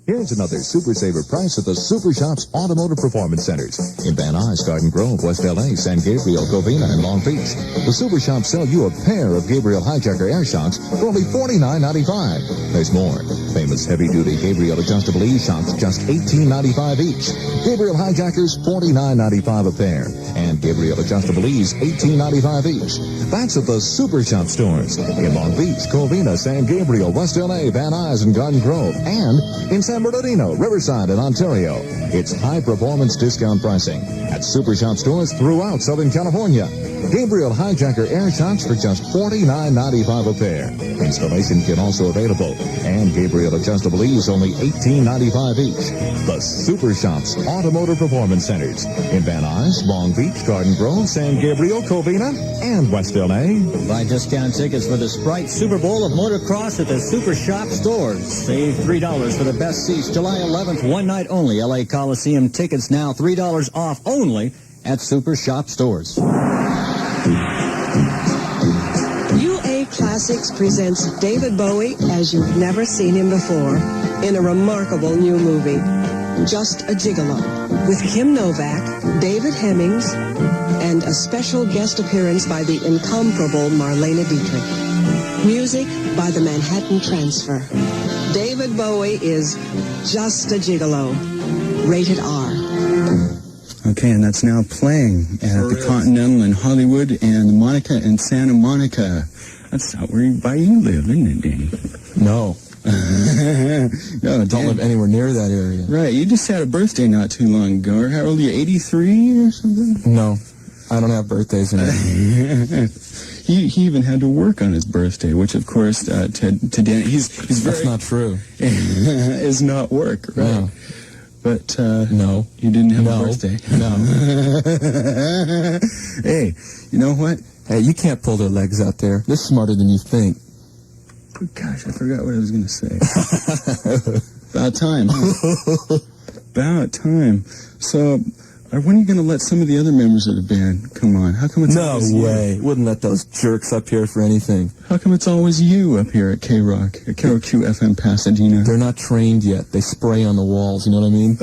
Here's another Super Saver price at the Super Shops Automotive Performance Centers in Van Nuys, Garden Grove, West L.A., San Gabriel, Covina, and Long Beach. The Super Shops sell you a pair of Gabriel Hijacker air shocks for only $49.95. There's more. Famous heavy-duty Gabriel adjustable e-shocks, just $18.95 each. Gabriel Hijackers, $49.95 a pair. And Gabriel adjustable e's, $18.95 each. That's at the Super Shop stores in Long Beach, Covina, San Gabriel, West L.A., Van Nuys, and Garden Grove, and in San Bernardino, Riverside, and Ontario. It's high-performance discount pricing at Super Shop stores throughout Southern California. Gabriel Hijacker air shocks for just $49.95 a pair. Installation kit also available. And Gabriel adjustable e's only $18.95 each. The Super Shops Automotive Performance Centers in Van Nuys, Long Beach, Garden Grove, San Gabriel, Covina, and West L.A. Buy discount tickets for the Sprite Super Bowl of Motocross at the Super Shop stores. Save $3 for the best seats July 11th, one night only. L.A. Coliseum tickets now $3 off only at Super Shop stores. UA Classics presents David Bowie as you've never seen him before in a remarkable new movie, Just a Gigolo, with Kim Novak, David Hemmings, and a special guest appearance by the incomparable Marlene Dietrich. Music by the Manhattan Transfer. David Bowie is Just a Gigolo, rated R. Okay, and that's now playing at the Continental in Hollywood and the Monica in Santa Monica. That's out where you live, isn't it, Danny? No. No, don't live anywhere near that area. Right, you just had a birthday not too long ago. How old are you, 83 or something? No, I don't have birthdays anymore. He even had to work on his birthday, which, of course, to Danny, he's very... That's not true. is not work, right? No. But, no. You didn't have a birthday? No. Hey, you know what? Hey, you can't pull their legs out there. They're smarter than you think. Oh, gosh, I forgot what I was going to say. About time, huh? About time. So, when are you going to let some of the other members of the band come on? How come it's always you? No way. Wouldn't let those jerks up here for anything. How come it's always you up here at KROQ, at KROQ FM Pasadena? They're not trained yet. They spray on the walls, you know what I mean?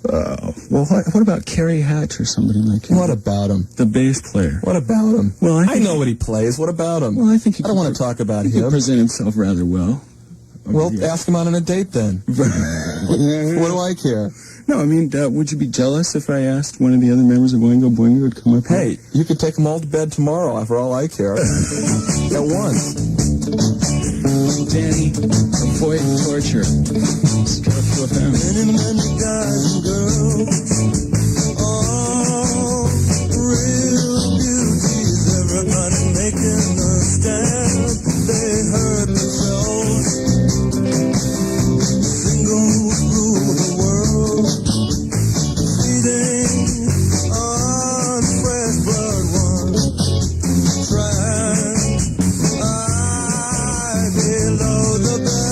Well, what about Kerry Hatch or somebody like him? What about him? The bass player. What about him? Well, I know what he plays. What about him? Well, I think I don't want to talk about him. He present himself rather well. Well, ask him out on a date then. What do I care? No, I mean, would you be jealous if I asked one of the other members of Boingo would come up here? Hey, you could take them all to bed tomorrow, for all I care. At once. Danny, avoid torture. KROQ FM. Many, many guys and girls, all real beauties, everybody making a stand. They heard themselves, single rule of the world, feeding on fresh blood ones, trying high below the belt.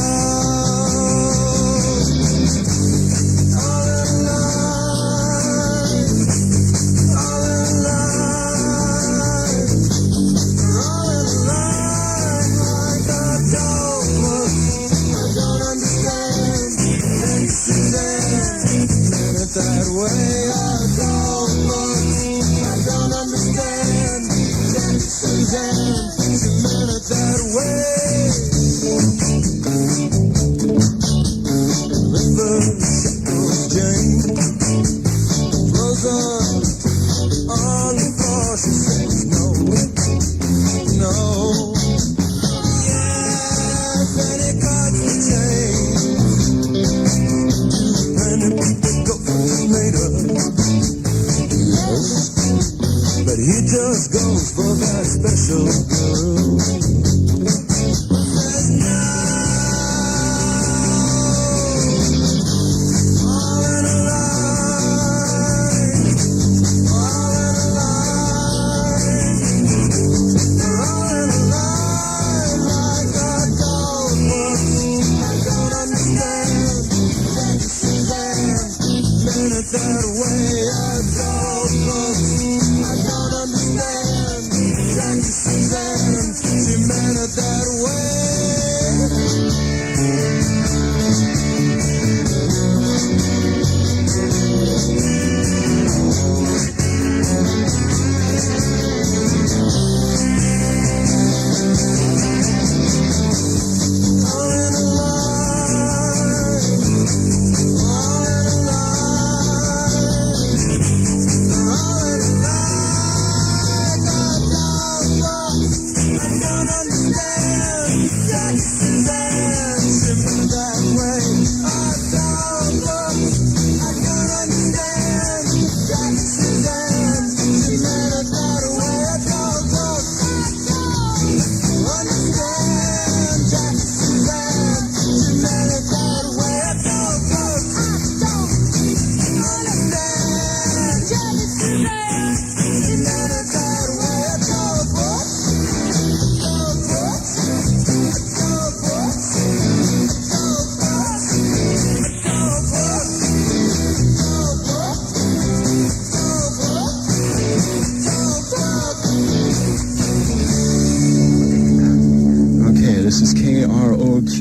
All in line.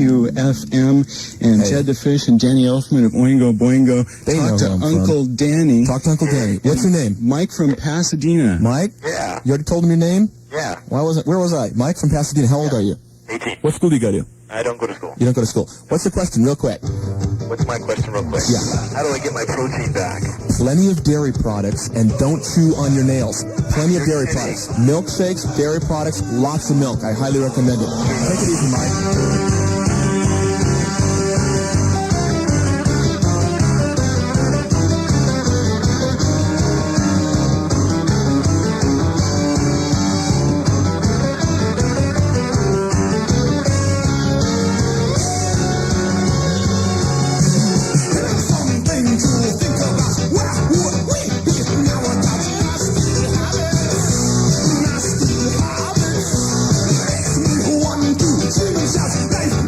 KROQ-FM, and Hey. Jed the Fish and Danny Elfman of Oingo Boingo. They know Talk to who I'm Uncle Danny. Talk to Uncle Danny. What's your name? Mike from Pasadena. Mike? Yeah. You already told him your name? Yeah. Where was I? Mike from Pasadena. How old are you? 18. What school do you go to? I don't go to school. You don't go to school. What's the question, real quick? What's my question real quick? Yeah. How do I get my protein back? Plenty of dairy products, and don't chew on your nails. Plenty of dairy products. Milkshakes, dairy products, lots of milk. I highly recommend it. Take it easy, Mike. Something to think about. Where would we be now without nasty habits? Nasty habits makes me want to scream and shout.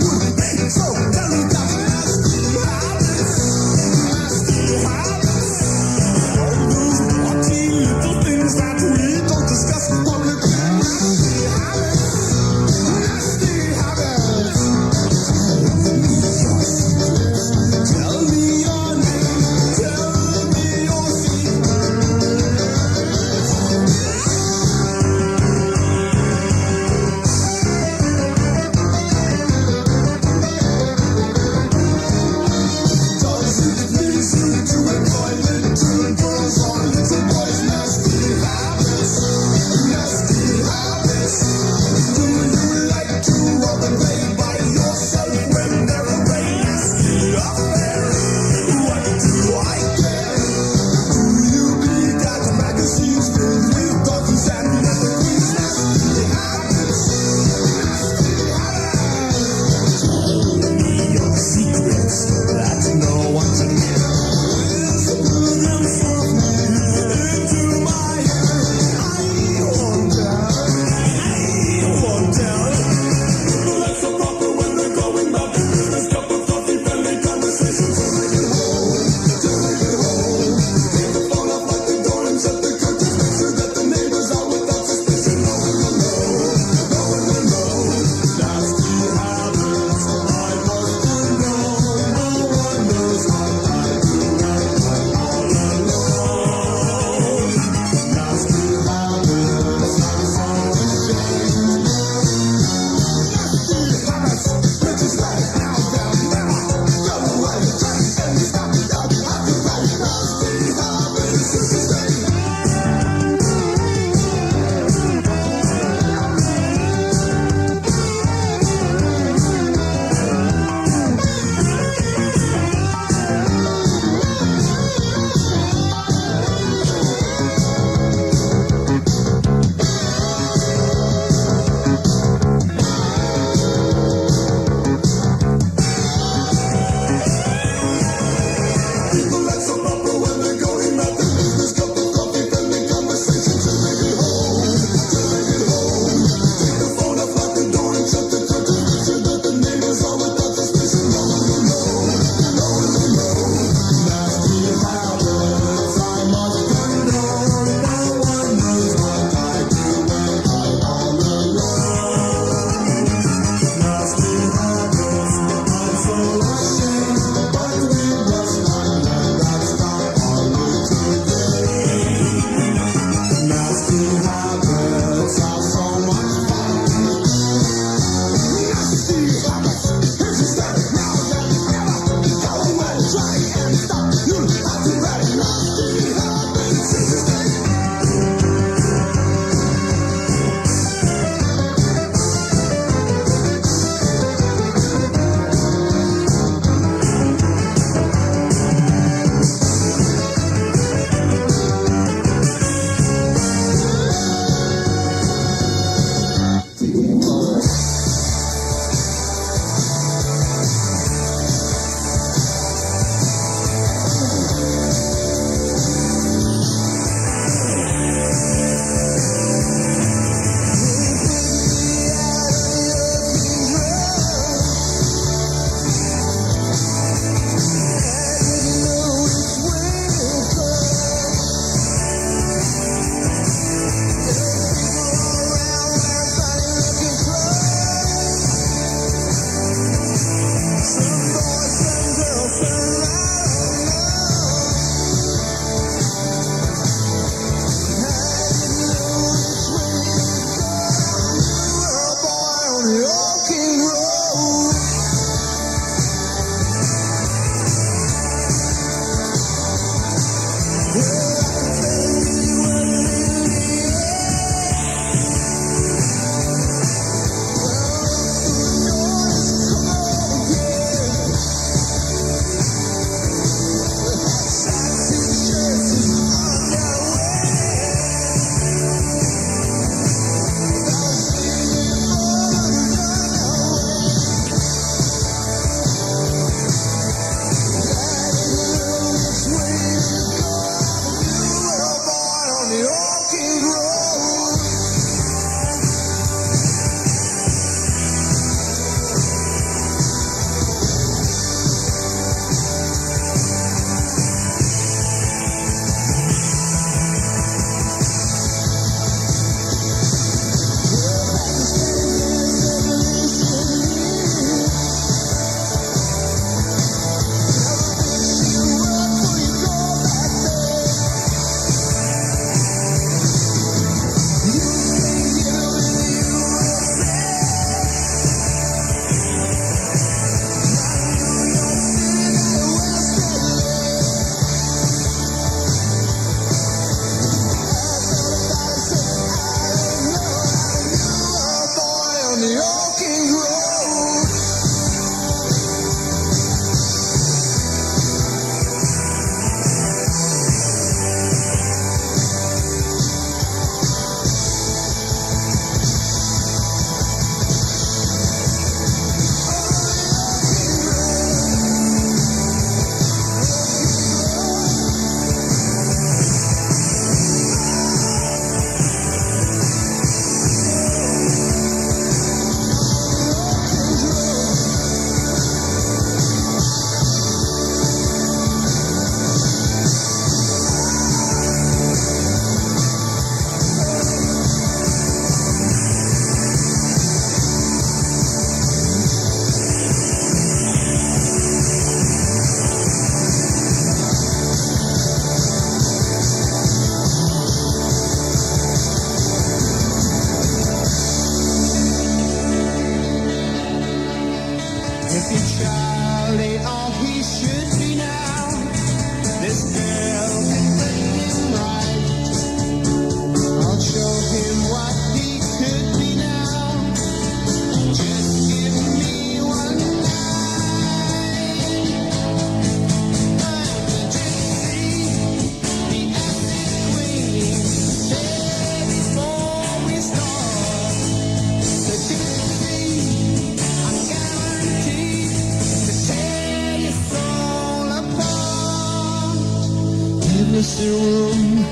Dismiss the room,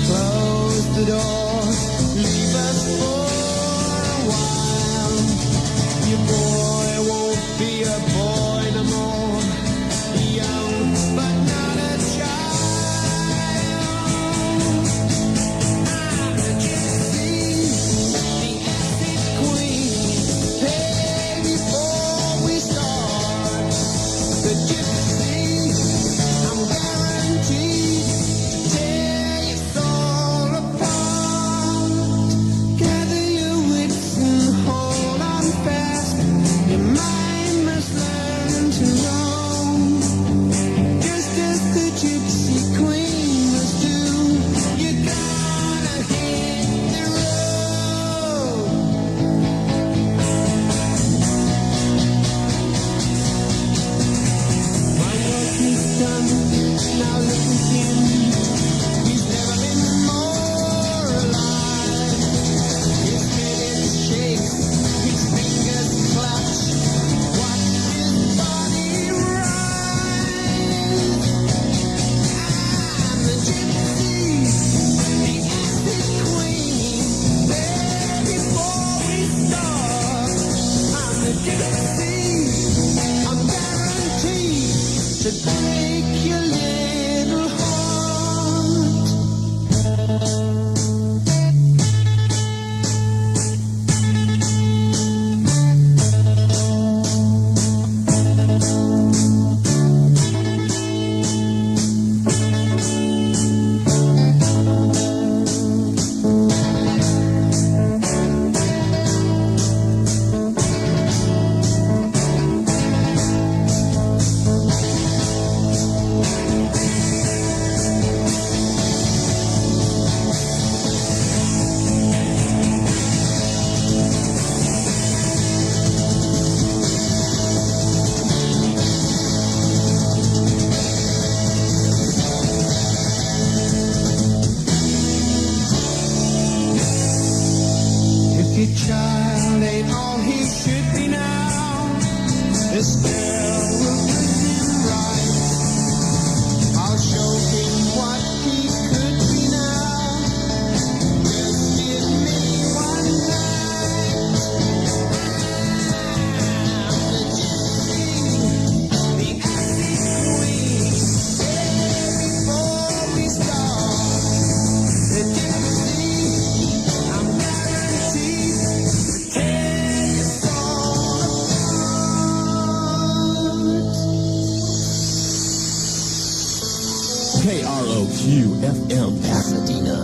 close the door, leave us for a while. Your boy won't be a boy no more, young but not a child. I'm the gypsy, the acid queen. Hey, before we start, the gypsy, I'm guaranteed to tear your soul apart. Gather your wits and hold on fast. Your mind must learn to roam, just as the gypsy queen must do. You're gonna hit the road. My work is done, now look at him. He's never been more alive. His head shakes, his fingers clutch. Watch his body rise. I'm the gypsy, the acid queen. There before we start, I'm the gypsy. I'm guaranteed to break your little heart. If your child ain't all he should be now, this girl will bring him right. I'll show him what he could be now. Just give me one night. I'm the gypsy, the acid queen. There before we start, the gypsy, I'm guaranteed to tear your soul apart. KROQ FM Pasadena.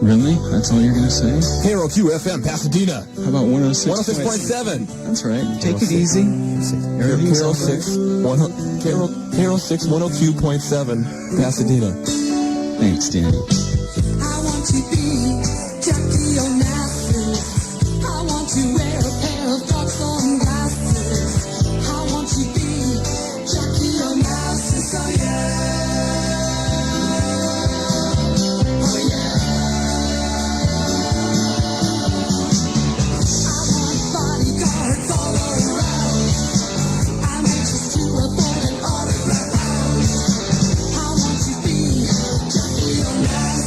Really? That's all you're gonna say? KROQ FM Pasadena. How about 106? 106.7. That's right. Take it easy. Everything's all right. KROQ 102.7 Pasadena. Thanks, Danny. I want to be Jackie Onassis. I want to wear a pair of dark sunglasses. I want to be Jackie Onassis. Oh yeah. Oh yeah. I want bodyguards all around. I'm anxious to report an autograph. I want to be Jackie Onassis.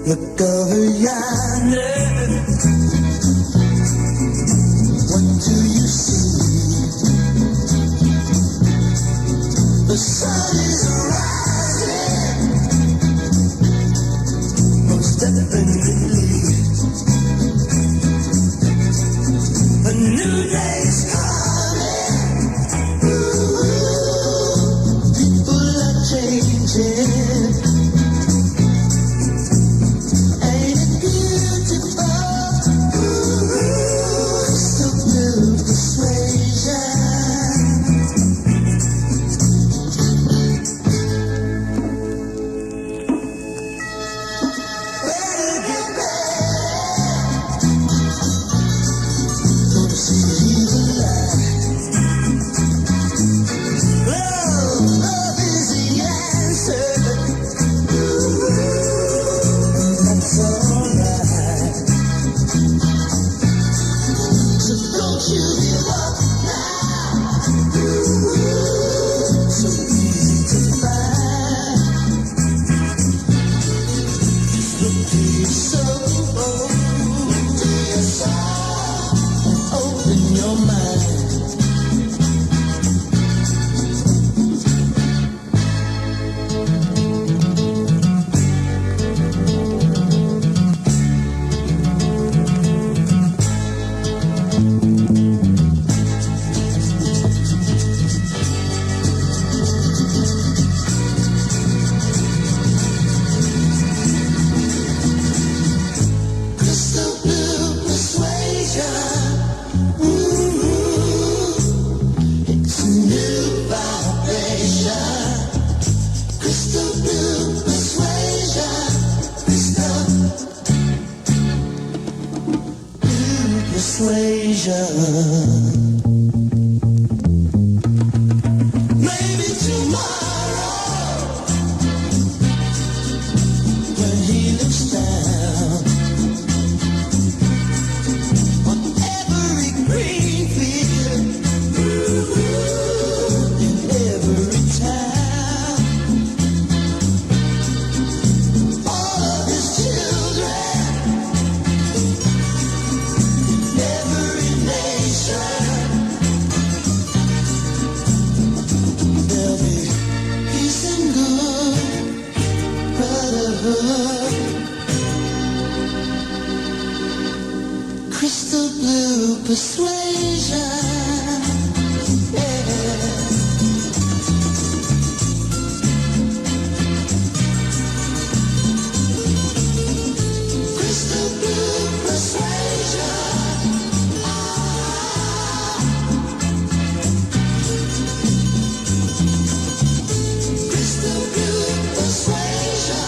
Look over yonder. What do you see? The sun is rising. Most definitely. A new day's coming. Ooh, people are changing. Ain't it beautiful? Ooh, so blue persuasion. Better get ready. Gonna see the light. Love is the answer. That's alright. So don't you give up now. So easy to find. Just look to your soul. To your soul. And open your mind. Crystal blue persuasion. Ooh, it's a new vibration. Crystal blue persuasion. Crystal blue persuasion. Maybe tomorrow, when he looks down on every green field, in every town, all of his children, in every nation, there'll be peace and good brotherhood. Crystal blue persuasion. Yeah. Crystal blue persuasion. Crystal blue persuasion.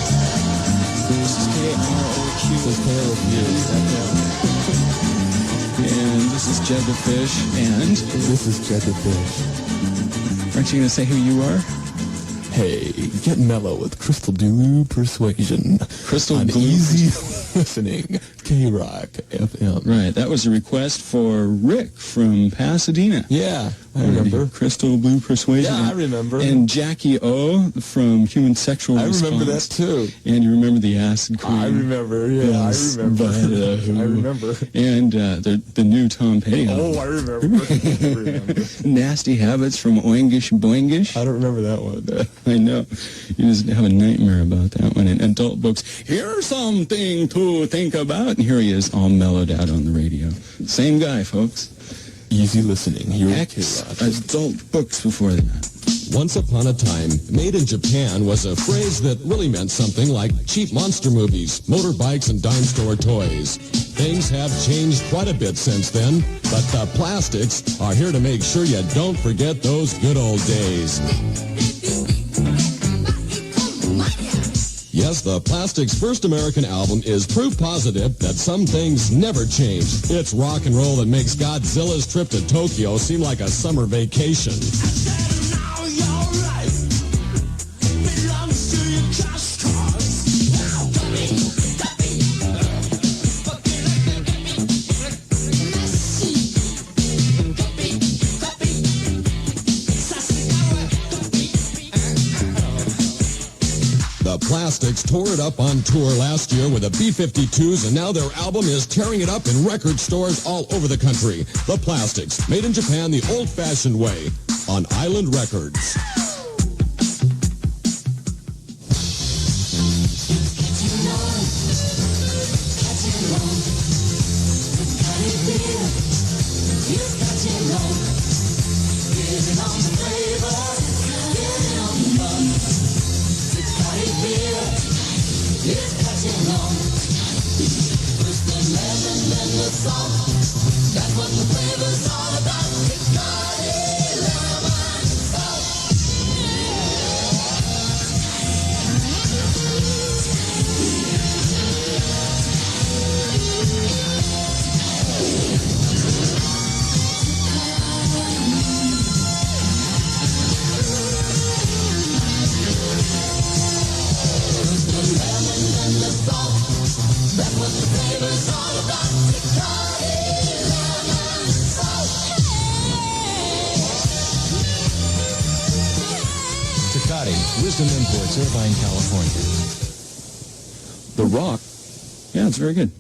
This is KROQ. And this is Jed the Fish. And This is Jed the Fish. aren't you going to say who you are? Hey, get mellow with Crystal Blue Persuasion. Crystal on Blue easy listening. KROQ FM. Right, that was a request for Rick from Pasadena. Yeah, I remember. Crystal Blue Persuasion. Yeah, I remember. And Jackie O from Human Sexual I Response. remember that too. And you remember the Acid Queen. I remember, yeah, Yes, I remember. but, who? I remember. And the new Tom Petty album. Oh, I remember. I remember. Nasty Habits from Oingish Boingish. I don't remember that one. I know. You just have a nightmare about that one. And adult books, here's something to think about. And here he is, all mellowed out on the radio. Same guy, folks. Easy listening. Here at X KROQ. adult books before that. Once upon a time, made in Japan was a phrase that really meant something like cheap monster movies, motorbikes, and dime store toys. Things have changed quite a bit since then, but the plastics are here to make sure you don't forget those good old days. Yes, the Plastics' first American album is proof positive that some things never change. It's rock and roll that makes Godzilla's trip to Tokyo seem like a summer vacation. Plastics tore it up on tour last year with the B-52s, and now their album is tearing it up in record stores all over the country. The Plastics, made in Japan the old-fashioned way, on Island Records. Wisdom Imports, Irvine, California. The Rock. Yeah, it's very good.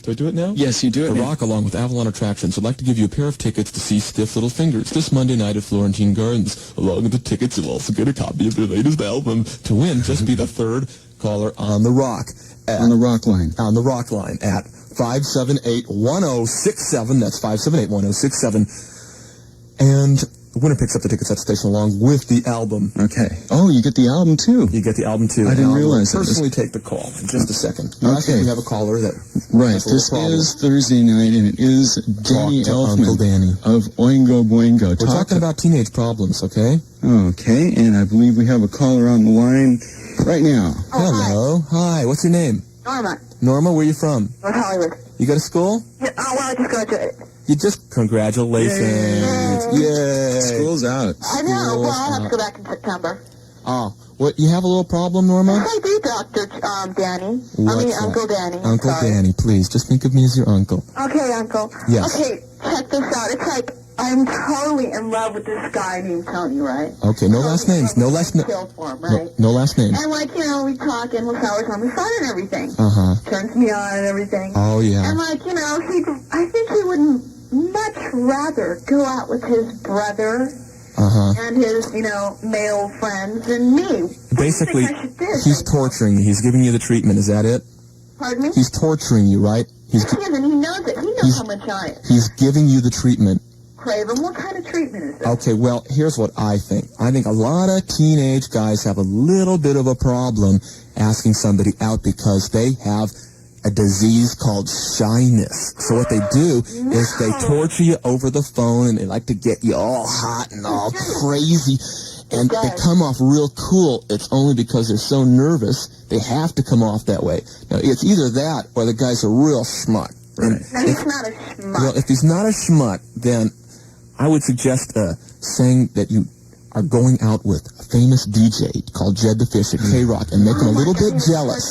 Do I do it now? Yes, you do it The now. Rock, along with Avalon Attractions, would like to give you a pair of tickets to see Stiff Little Fingers this Monday night at Florentine Gardens. Along with the tickets, you'll also get a copy of their latest album. To win, just be the third caller on The Rock. On the rock line. On the Rock line at 578-1067. That's 578-1067. And the winner picks up the tickets at the station along with the album. Okay. Oh, you get the album too. You get the album too. I didn't Now, realize that. I'll personally take the call in just a second. I think Okay. we have a caller that Right. has a little This problem. is Thursday night, and it is Danny to Elfman Uncle Danny. of Oingo Boingo. We're talking about teenage problems, okay? Okay, and I believe we have a caller on the line right now. Hello. Hi. What's your name? Norma, Norma, where you from? North Hollywood. You go to school? Yeah, oh, well, I just graduated. You just, congratulations. Yay. School's out. I know. Well, I'll have to go back in September. Oh, what, you have a little problem, Norma? Yes, I do, Dr. Danny. What's that? Uncle Danny. Uncle Sorry. Danny, please, just think of me as your uncle. Okay, Uncle. Yes. Okay, check this out. It's like I'm totally in love with this guy named Tony, right? Okay, no last names. No last names. Killed for him, right? No last names. And like, we talk and we'll flowers on the sun and everything. Uh-huh. Turns me on and everything. Oh, yeah. And like, I think he would much rather go out with his brother Uh-huh. and his, male friends than me. Basically, What do you think I should do? he's torturing you. He's giving you the treatment. Is that it? Pardon me? He's torturing you, right? He isn't. He knows it. He knows He's- how much I am. He's giving you the treatment. Craven, what kind of treatment is this? Okay, well, here's what I think. I think a lot of teenage guys have a little bit of a problem asking somebody out because they have a disease called shyness. So what they do is they torture you over the phone, and they like to get you all hot and all crazy, and they come off real cool. It's only because they're so nervous, they have to come off that way. Now, it's either that or the guy's a real schmuck. And No, he's not a schmuck. well, if he's not a schmuck, then I would suggest saying that you are going out with a famous DJ called Jed the Fish at KROQ and make him a little bit jealous.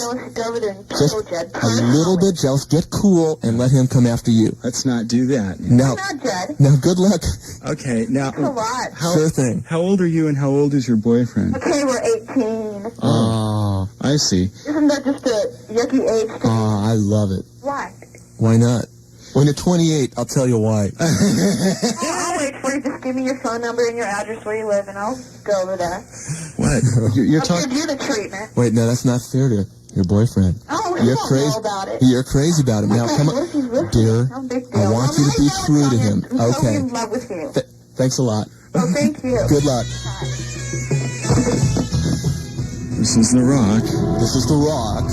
Just a little bit jealous. Get cool and let him come after you. Let's not do that. Now, Not Jed. now, good luck. Okay, now, It's a lot. Sure thing. how old are you and how old is your boyfriend? Okay, we're 18. Oh, I see. Isn't that just a yucky age to I love it. Why? Why not? When you're 28, I'll tell you why. I'll wait for you. Just give me your phone number and your address where you live, and I'll go over there. What? You're I'll talking... give you the treatment. Wait, no, that's not fair to your boyfriend. Oh, he You're won't crazy. know about it. You're crazy about him. Now, Okay, come what if he's on, with dear. me? No big deal. I want you to Well, be I know true to it's him. on I'm totally Okay. in love with you. Thanks a lot. Oh, thank you. Good luck. This is The Rock. This is The Rock.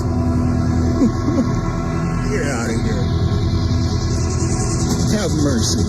Get out of here. Have mercy.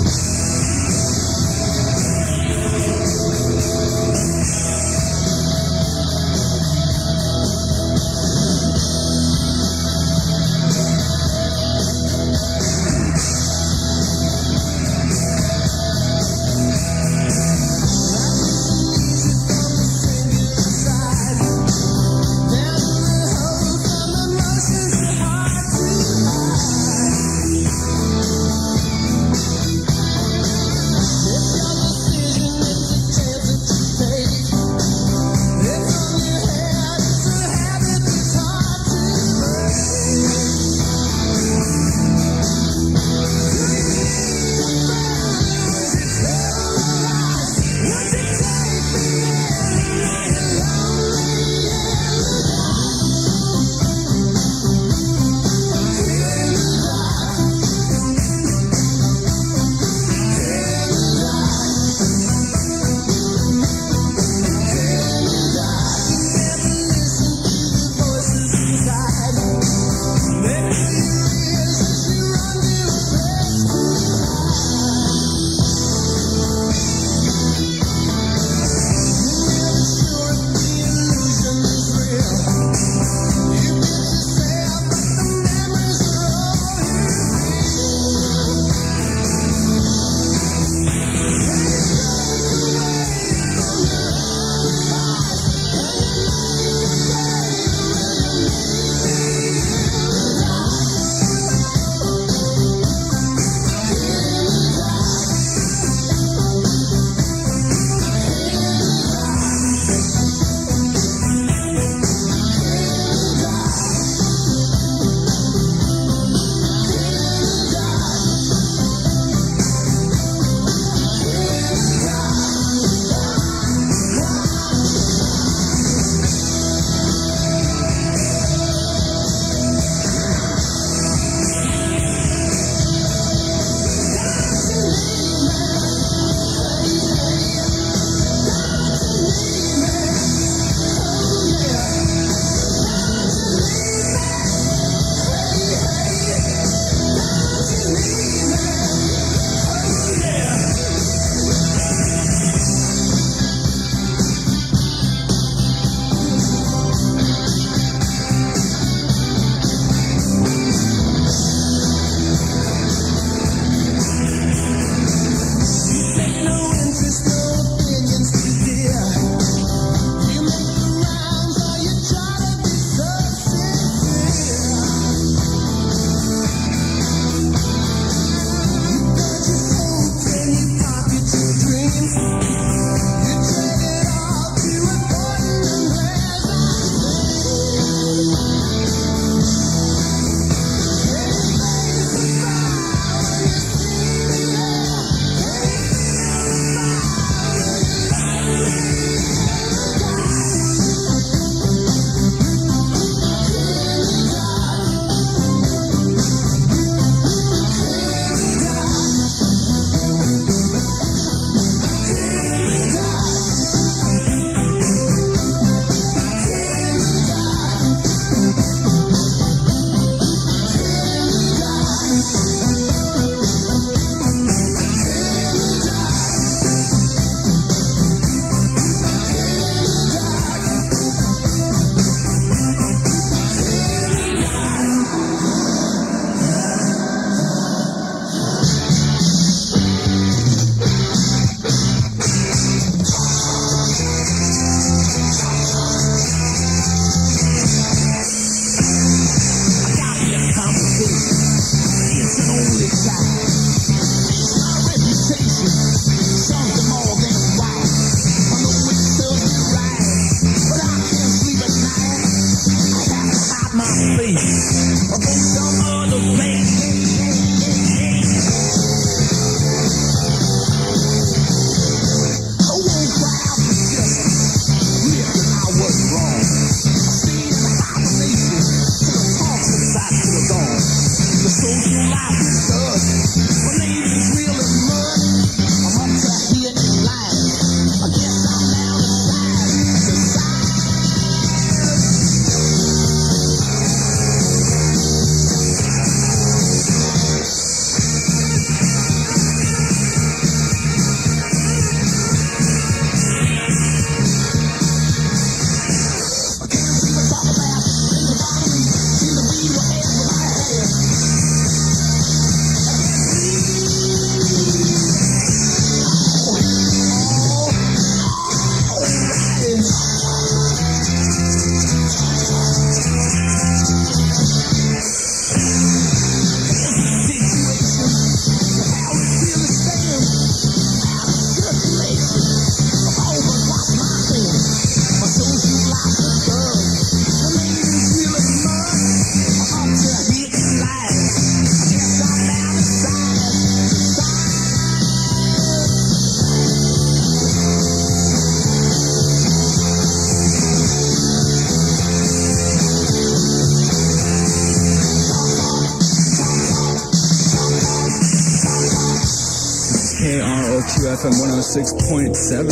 KROQ FM 106.7.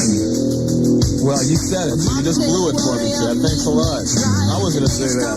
Well, you said it, so you just blew it for me, Chad. Thanks a lot. I was going to say that.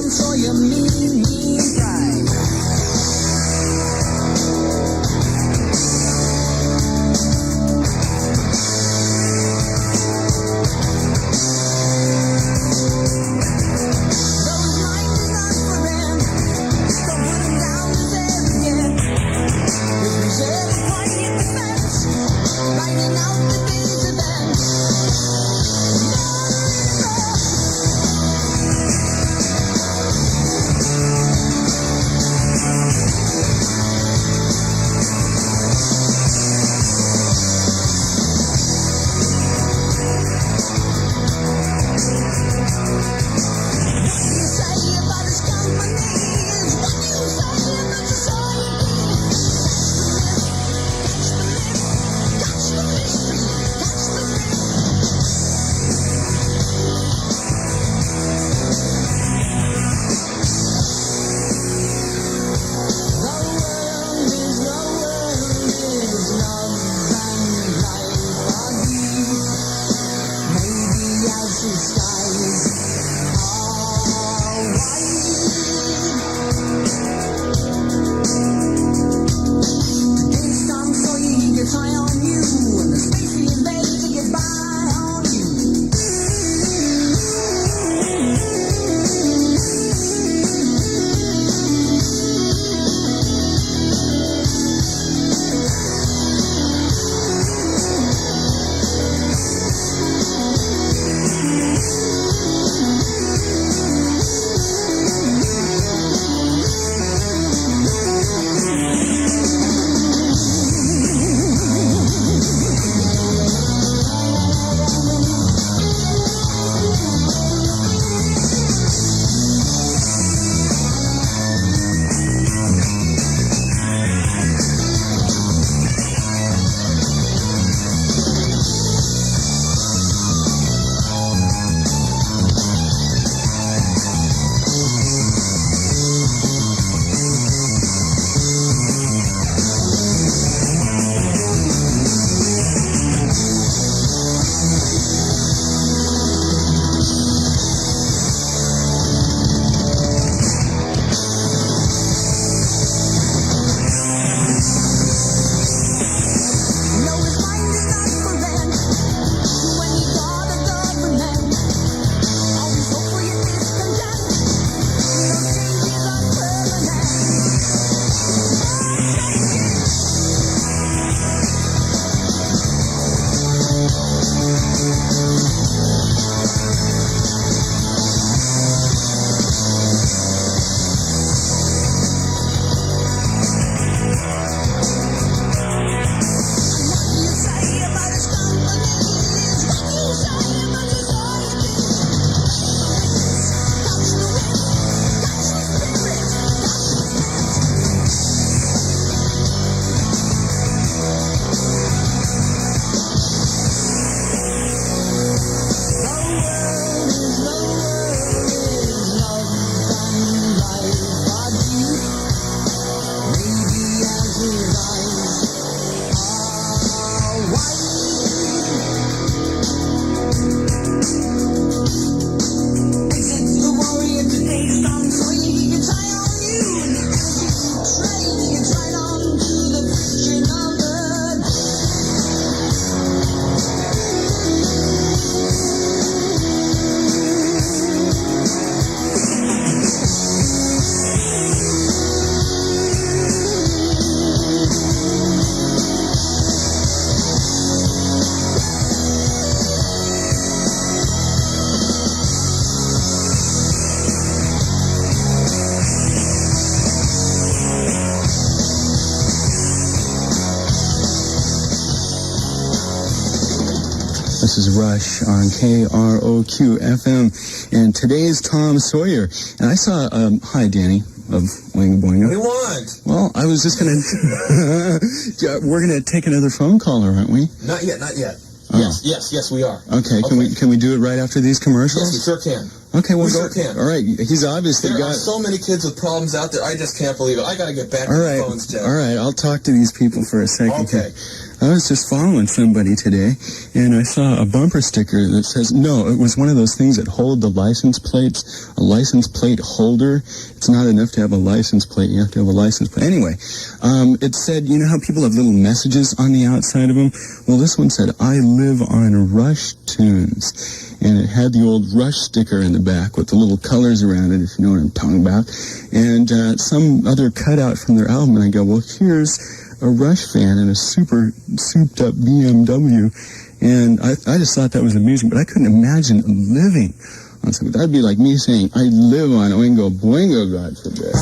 This is Rush on KROQ FM, and today's Tom Sawyer. And I saw, hi Danny of Oingo Boingo. What do you want? Well, I was just gonna, we're gonna take another phone caller, aren't we? Not yet, not yet. Oh. Yes, we are. Okay, can we do it right after these commercials? Yes, we sure can. Okay, well, We sure can. All right, he's obviously There got... are so many kids with problems out there, I just can't believe it. I gotta get back All to right, the phones, Jeff. all right, I'll talk to these people for a second. Okay. I was just following somebody today, and I saw a bumper sticker that says, no, it was one of those things that hold the license plates, a license plate holder. It's not enough to have a license plate, you have to have a license plate. Anyway, it said, you know how people have little messages on the outside of them? Well, this one said, I live on Rush Tunes. And it had the old Rush sticker in the back with the little colors around it, if you know what I'm talking about. And some other cutout from their album, and I go, well, here's a Rush fan in a super souped-up BMW. And I just thought that was amusing, but I couldn't imagine living on something. That'd be like me saying, I live on Oingo Boingo, God forbid.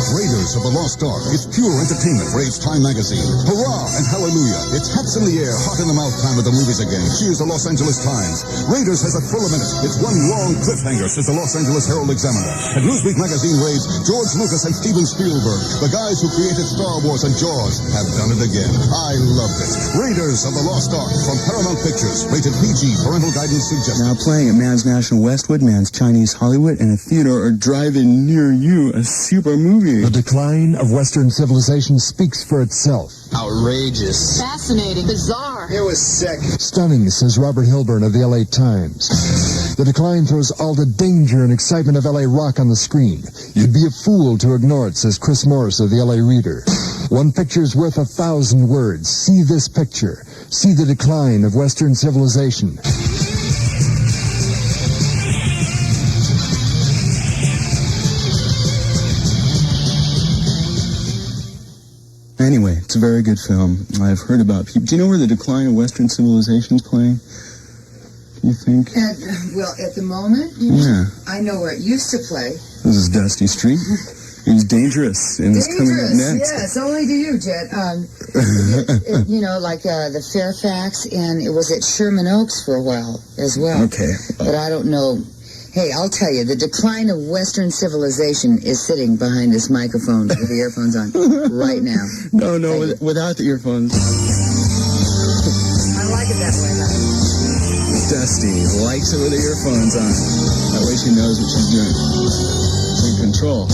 Raiders of the Lost Ark is pure entertainment for its Time magazine. Hurrah and hallelujah. It's hats in the air, hot in the mouth time of the movies again. Here's the Los Angeles Times. Raiders has a full a minute. It's one long cliffhanger, says the Los Angeles Herald Examiner. And Newsweek magazine rates George Lucas and Steven Spielberg, the guys who created Star Wars and Jaws, have done it again. I loved it. Raiders of the Lost Ark from Paramount Pictures. Rated PG. Parental guidance suggested. Now playing at Man's National Westwood, Man's Chinese Hollywood, and a theater or drive-in near you, a super movie. The decline of Western civilization speaks for itself. Outrageous. Fascinating. Bizarre. It was sick. Stunning, says Robert Hilburn of the LA Times. The decline throws all the danger and excitement of LA rock on the screen. You'd be a fool to ignore it, says Chris Morris of the LA Reader. One picture's worth 1,000 words. See this picture. See the decline of Western civilization. Anyway, it's a very good film. I've heard about people. Do you know where the decline of Western civilization's playing? You think? At the moment, Yeah. I know where it used to play. This is Dusty Street. It was Dangerous, and it's coming up next. Yes, only to you, Jet. Like the Fairfax, and it was at Sherman Oaks for a while as well. Okay. But I don't know. Hey, I'll tell you, the decline of Western civilization is sitting behind this microphone with the earphones on right now. No, without the earphones. I like it that way, though. Dusty likes it with the earphones on. That way she knows what she's doing. She's in control.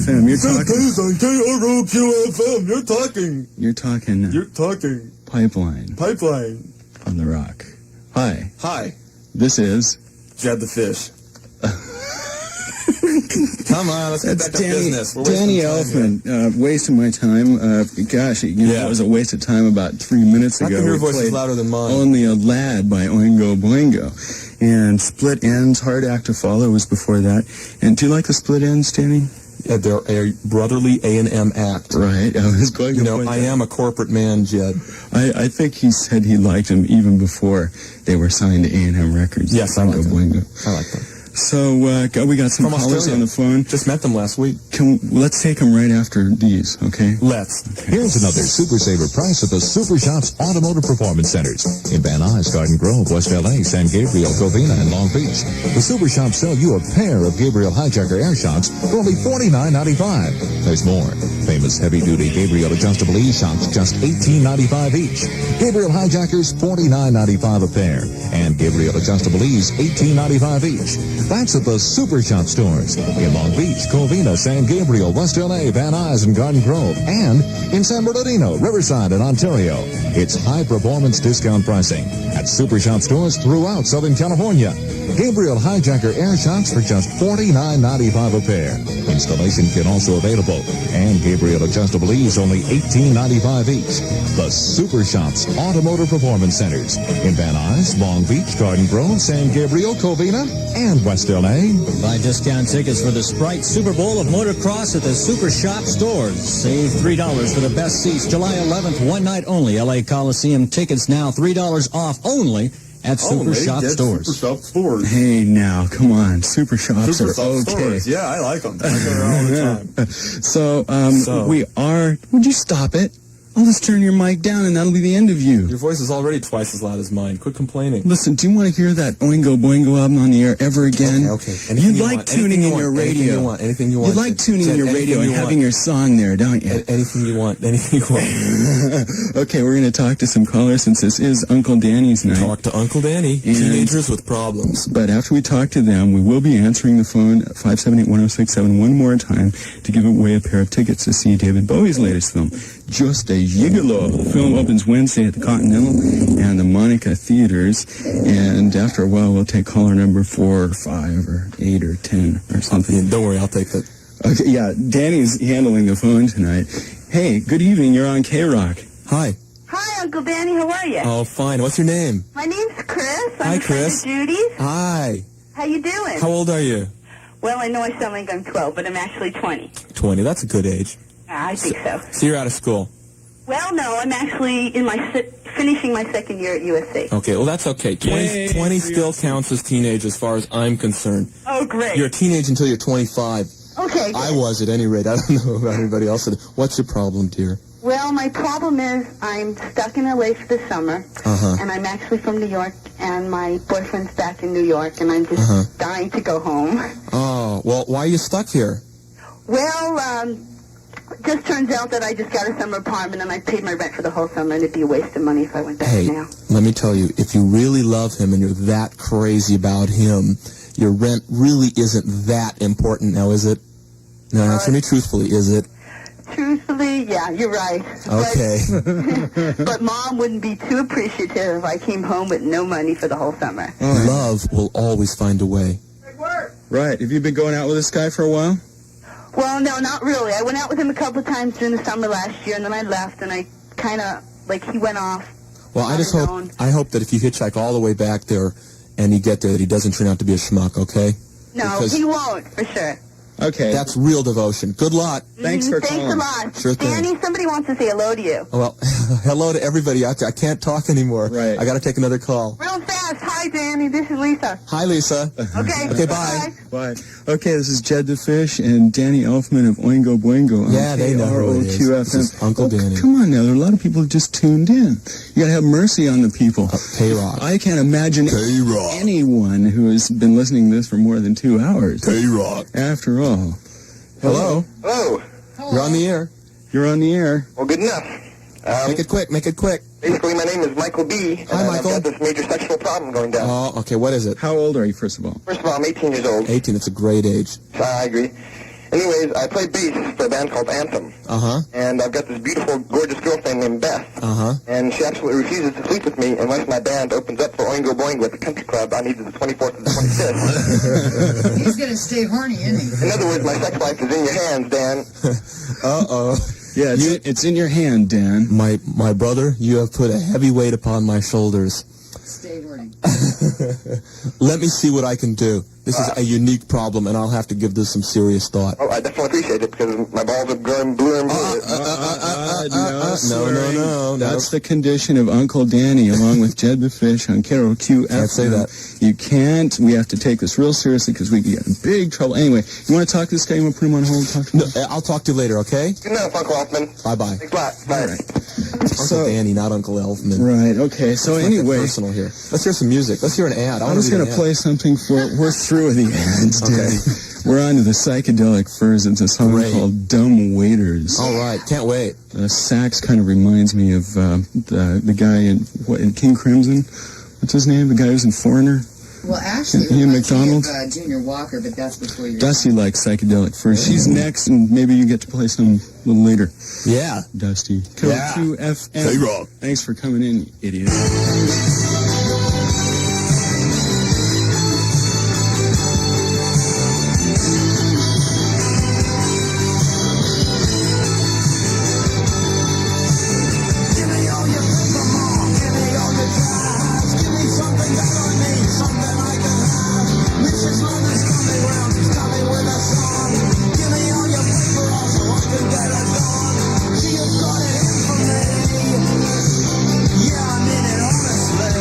FM. You're talking. on KROQ FM. You're talking. You're talking. You're talking. Pipeline. Pipeline. On the rock. Hi. Hi, This is... Jed the Fish. Come on, let's get back to business. We're Danny Elfman, wasting my time. Gosh, it was a waste of time about 3 minutes ago. How come your We voice is played louder than mine? Only a Lad by Oingo Boingo. And Split Ends, Hard Act to Follow was before that. And do you like the Split Ends, Danny? Yeah, they're a brotherly A&M act. Right. I was going to point I that am a corporate man, Jed. I think he said he liked them even before they were signed to A&M Records. Yes, I like them. Boingo. I like them. So, we got some From callers Australia. on the phone. Just met them last week. Let's take them right after these, okay? Let's. Here's another Super Saver price at the Super Shops Automotive Performance Centers in Van Nuys, Garden Grove, West LA, San Gabriel, Covina, and Long Beach. The Super Shops sell you a pair of Gabriel Hijacker air shocks for only $49.95. There's more. Famous heavy-duty Gabriel adjustable e-shocks, just $18.95 each. Gabriel Hijackers, $49.95 a pair. And Gabriel adjustable e's, $18.95 each. That's at the Super Shop stores in Long Beach, Covina, San Gabriel, West LA, Van Nuys, and Garden Grove, and in San Bernardino, Riverside, and Ontario. It's high-performance discount pricing at Super Shop stores throughout Southern California. Gabriel Hijacker air shocks for just $49.95 a pair. Installation kit also available, and Gabriel adjustable e's only $18.95 each. The Super Shops Automotive Performance Centers in Van Nuys, Long Beach, Garden Grove, San Gabriel, Covina, and West LA. Buy discount tickets for the Sprite Super Bowl of Motocross at the Super Shop stores. Save $3 for the best seats July 11th, one night only. LA Coliseum tickets now $3 off only at Super Shop stores. Super Shop stores. Hey, now, come on. Super Shops Super are Shop okay. stores. Yeah, I like them. I go there all the time. So, we are... Would you stop it? I'll just turn your mic down and that'll be the end of you. Your voice is already twice as loud as mine. Quit complaining. Listen, do you want to hear that Oingo Boingo album on the air ever again? Okay. You like tuning in your radio. Anything you want. You like tuning in your radio and having your song there, don't you? Anything you want. Anything you want. Okay, we're going to talk to some callers since this is Uncle Danny's night. Talk to Uncle Danny. Teenagers with problems. But after we talk to them, we will be answering the phone at 578-1067 one more time to give away a pair of tickets to see David Bowie's latest film, Just a Gigolo. The film opens Wednesday at the Continental and the Monica Theaters, and after a while we'll take caller number 4 or 5 or 8 or 10 or something. Don't worry, I'll take that. Okay, yeah, Danny's handling the phone tonight. Hey, good evening, you're on KROQ. Hi. Hi, Uncle Danny. How are you? Oh, fine. What's your name? My name's Chris. Hi, I'm Chris. friend of Judy's. Hi. How you doing? How old are you? Well, I know I sound like I'm 12, but I'm actually 20. 20. That's a good age. I think so. So you're out of school. Well, no, I'm actually in finishing my second year at USC. Okay, well, that's okay. 20 still counts as teenage as far as I'm concerned. Oh, great. You're a teenage until you're 25. Okay, good. I was, at any rate. I don't know about anybody else. What's your problem, dear? Well, my problem is I'm stuck in LA for the summer, and I'm actually from New York, and my boyfriend's back in New York, and I'm just dying to go home. Oh, well, why are you stuck here? Well, just turns out that I just got a summer apartment, and I paid my rent for the whole summer, and it'd be a waste of money if I went back now. Let me tell you, if you really love him and you're that crazy about him, your rent really isn't that important now, is it? No, answer me truthfully, is it? Truthfully, yeah, you're right. Okay. But Mom wouldn't be too appreciative if I came home with no money for the whole summer. Love will always find a way. Right, have you been going out with this guy for a while? Well, no, not really. I went out with him a couple of times during the summer last year, and then I left, and I kind of, he went off. Well, I hope that if you hitchhike all the way back there and you get there, that he doesn't turn out to be a schmuck, okay? No, because he won't, for sure. Okay. That's real devotion. Good luck. Thanks for calling. Thanks a lot. Sure thing. Danny, somebody wants to say hello to you. Well, hello to everybody out there. I can't talk anymore. Right. I got to take another call. Real fast. Hi, Danny. This is Lisa. Hi, Lisa. Okay. Okay, bye. Bye. Okay, this is Jed the Fish and Danny Elfman of Oingo Boingo on Yeah, they know who it is. KROQ This is FM. Uncle Danny. Come on now, there are a lot of people who just tuned in. You gotta have mercy on the people. KROQ. I can't imagine anyone who has been listening to this for more than 2 hours. KROQ. After all. Hello? Hello. You're on the air. You're on the air. Well, good enough. Make it quick. Make it quick. Basically, my name is Michael B. And Hi, Michael. I've got this major sexual problem going down. Oh, okay. What is it? How old are you, first of all? First of all, I'm 18 years old. 18. It's a great age. I agree. Anyways, I play bass for a band called Anthem. And I've got this beautiful, gorgeous girlfriend named Beth. And she absolutely refuses to sleep with me unless my band opens up for Oingo Boingo at the country club on either the 24th or the 25th. He's gonna stay horny, isn't he? In other words, my sex life is in your hands, Dan. Yeah, it's in your hand, Dan. My brother, you have put a heavy weight upon my shoulders. Stay horny. Let me see what I can do. This is a unique problem, and I'll have to give this some serious thought. Oh, I definitely appreciate it because my balls are growing bluer and bluer. No. That's the condition of Uncle Danny, along with Jed the Fish on KROQ. Can't say that. You can't. We have to take this real seriously because we get in big trouble. Anyway, you want to talk to this guy? You want to put him on hold? Talk to him? No, I'll talk to you later, okay? Good enough, Uncle Elfman. Bye-bye. Thanks a lot. Bye. All right. Uncle Danny, not Uncle Elfman. Right, okay. So Let's not anyway. get personal here. Let's hear some music. Let's hear an ad. I was going to play something for... We're through with the ads, Danny. We're on to the psychedelic furs. It's a song called Dumb Waiters. All right, can't wait. The sax kind of reminds me of the guy in King Crimson. What's his name? The guy who's in Foreigner? Well, actually, Ian it reminds me McDonald? of Junior Walker, but that's before your Dusty likes psychedelic furs. She's next, and maybe you get to play some a little later. Yeah. Dusty. KROQ FM. KROQ. Thanks for coming in, you idiot. Yeah, I mean it honestly.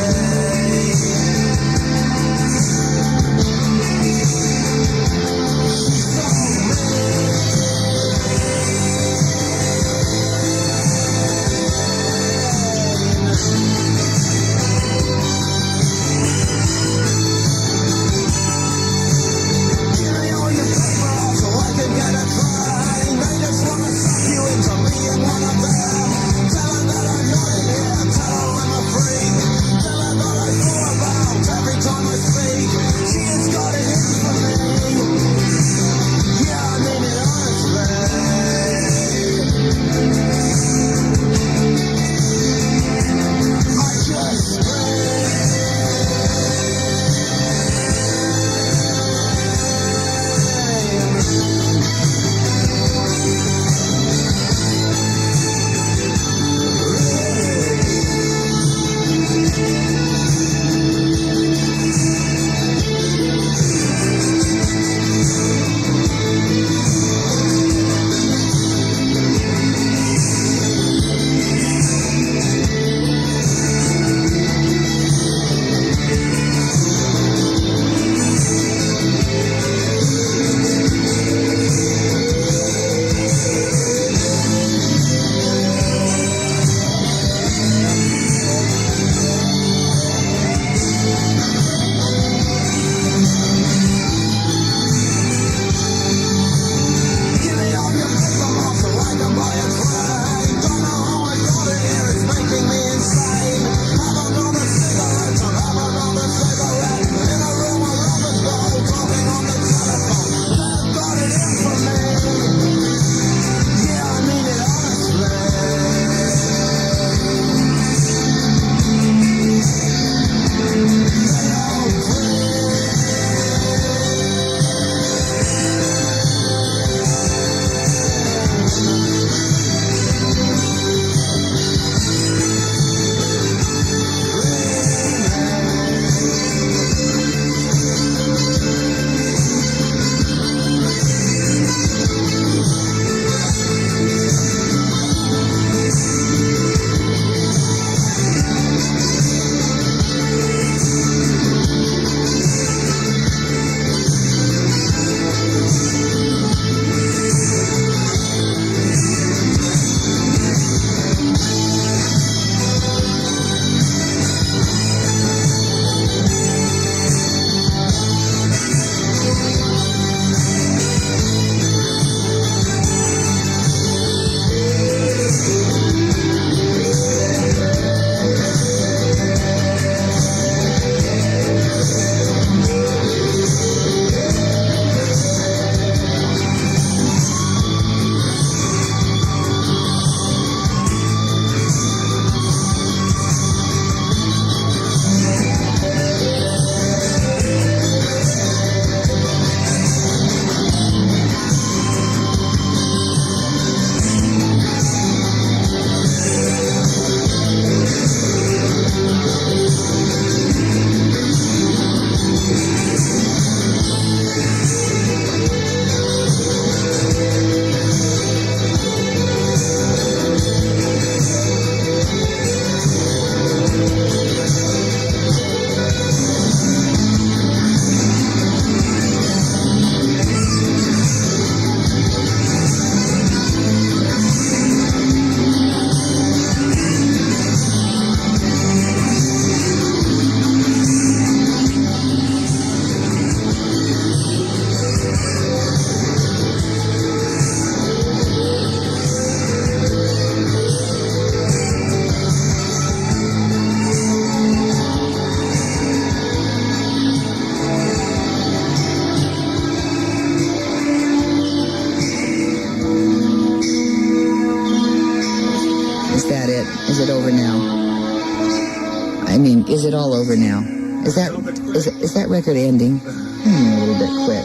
I mean, is it all over now? Is that record ending? A little bit quick.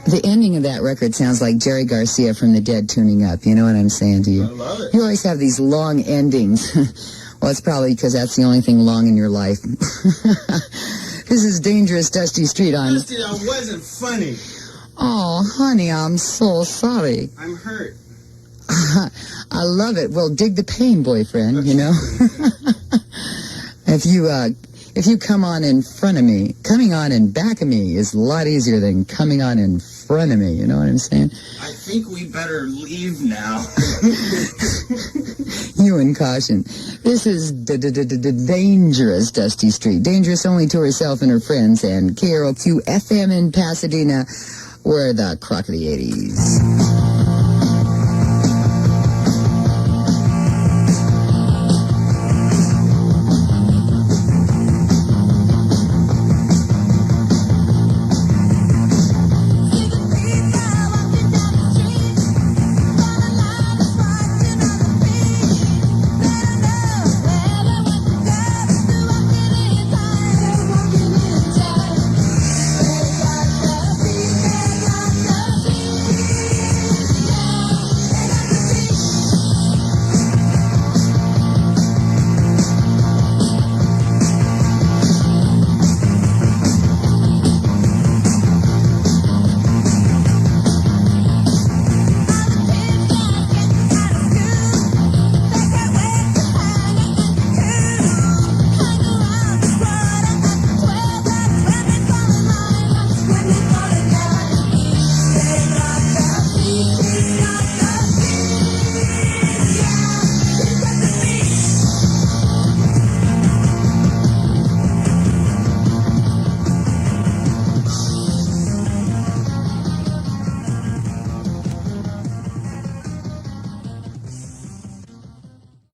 The ending of that record sounds like Jerry Garcia from the Dead tuning up. You know what I'm saying to you? I love it. You always have these long endings. Well, it's probably because that's the only thing long in your life. This is Dangerous Dusty Street on... Dusty, that wasn't funny. Oh, honey, I'm so sorry. I'm hurt. I love it. Well, dig the pain, boyfriend, you know? If you come on in front of me, coming on in back of me is a lot easier than coming on in front of me, you know what I'm saying? I think we better leave now. You and caution. This is Dangerous Dusty Street. Dangerous only to herself and her friends, and KROQ FM in Pasadena, we're the KROQ of the 80s.